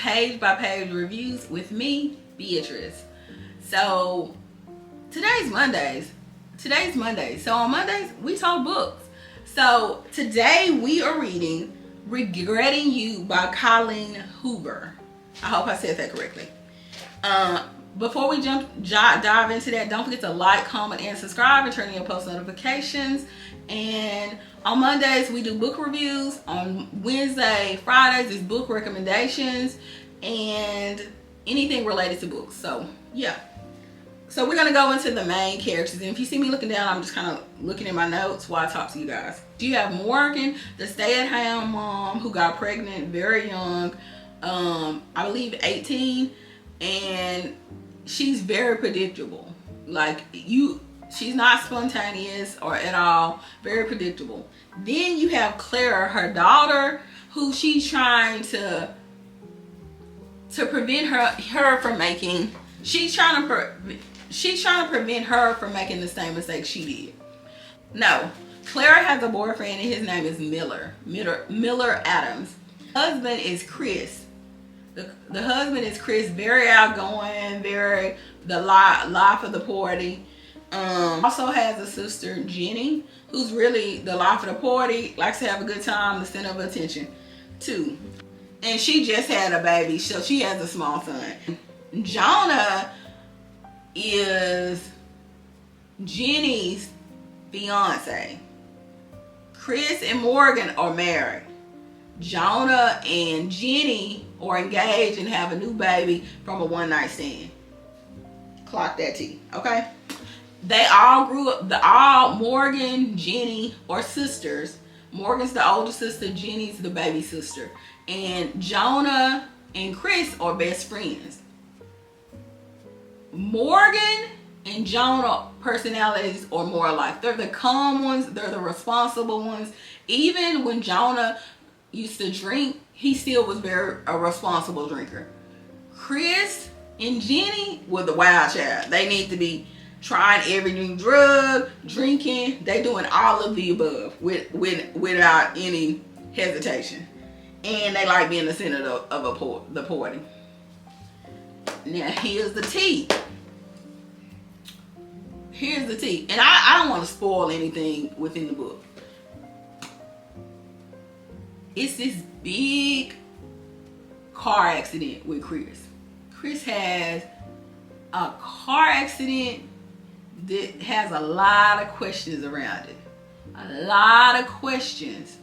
page-by-page reviews with me, Beatrice. So today's Monday. So on Mondays, we talk books. So today we are reading Regretting You by Colleen Hoover. I hope I said that correctly. Before we dive into that, don't forget to like, comment, and subscribe, and turn on your post notifications. And on Mondays, we do book reviews. On Wednesday, Fridays is book recommendations and anything related to books. So yeah. So we're gonna go into the main characters. And if you see me looking down, I'm just kind of looking at my notes while I talk to you guys. You have Morgan, the stay-at-home mom who got pregnant very young, I believe 18, and she's very predictable. Like she's not spontaneous or at all, very predictable. Then you have Clara, her daughter, who she's trying to prevent her from making. She's trying to prevent her from making the same mistake she did. No, Clara has a boyfriend and his name is Miller Adams. Husband is Chris. The husband is Chris, very outgoing, very the life of the party. Also has a sister, Jenny, who's really the life of the party, likes to have a good time, the center of attention too. And she just had a baby, so she has a small son. Jonah is Jenny's fiance. Chris and Morgan are married. Jonah and Jenny are engaged and have a new baby from a one-night stand. Clock that T, okay? They all grew up, Morgan, Jenny are sisters. Morgan's the older sister, Jenny's the baby sister. And Jonah and Chris are best friends. Morgan and Jonah personalities are more alike. They're the calm ones, they're the responsible ones. Even when Jonah used to drink, he still was a responsible drinker. Chris and Jenny were the wild child. They need to be trying every new drug, drinking. They doing all of the above without any hesitation. And they like being the center of the party. Now here's the tea. Here's the tea. And I don't want to spoil anything within the book. It's this big car accident with Chris. Chris has a car accident that has a lot of questions around it. A lot of questions.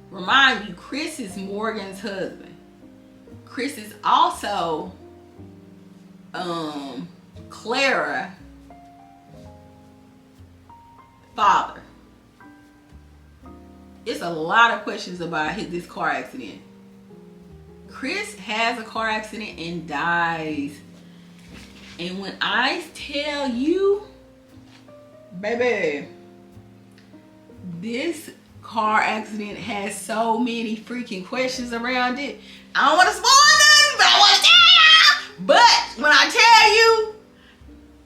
Remind you, Chris is Morgan's husband. Chris is also Clara father. It's a lot of questions about this car accident. Chris has a car accident and dies. And when I tell you, baby, this car accident has so many freaking questions around it. I don't want to spoil nothing, but I want to tell y'all. But when I tell you,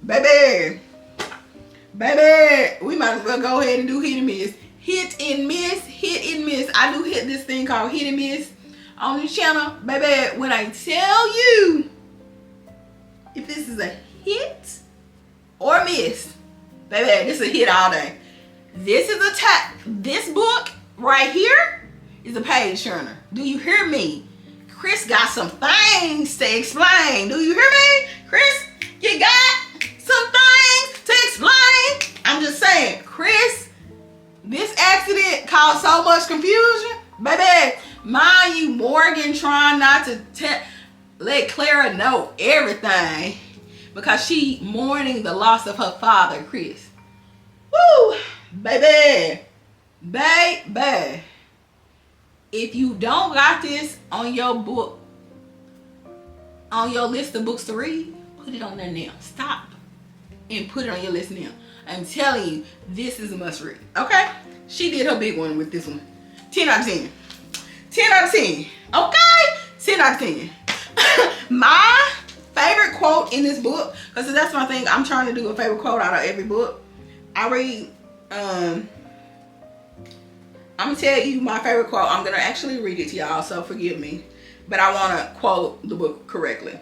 baby, we might as well go ahead and do hit and miss. Hit and miss. I do hit this thing called hit and miss on this channel. Baby, when I tell you if this is a hit or miss, baby, this is a hit all day. This book right here is a page turner. Do you hear me? Chris got some things to explain. Do you hear me? Chris, you got some things to explain. I'm just saying, Chris, this accident caused so much confusion. Baby, mind you, Morgan trying not to let Clara know everything because she mourning the loss of her father, Chris. Woo! Baby. If you don't got this on your book, on your list of books to read, put it on there now. Stop and put it on your list now. I'm telling you, this is a must read. Okay? She did her big one with this one. 10 out of 10. 10 out of 10. Okay? 10 out of 10. My favorite quote in this book, because that's my thing. I'm trying to do a favorite quote out of every book. I read, I'm going to tell you my favorite quote. I'm going to actually read it to y'all, so forgive me. but I want to quote the book correctly.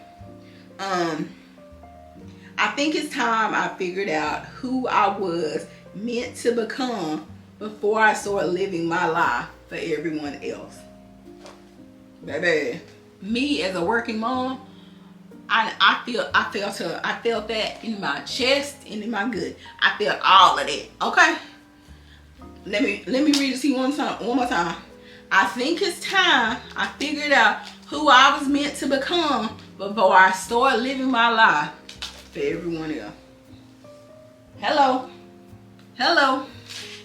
I think it's time I figured out who I was meant to become before I started living my life for everyone else. Baby, me as a working mom, I felt that in my chest and in my gut. I felt all of that. Okay. Let me read it to you one more time. I think it's time I figured out who I was meant to become before I started living my life for everyone else. Hello.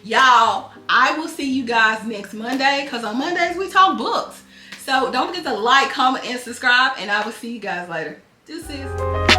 Y'all, I will see you guys next Monday, because on Mondays we talk books. So don't forget to like, comment, and subscribe, and I will see you guys later. Deuces.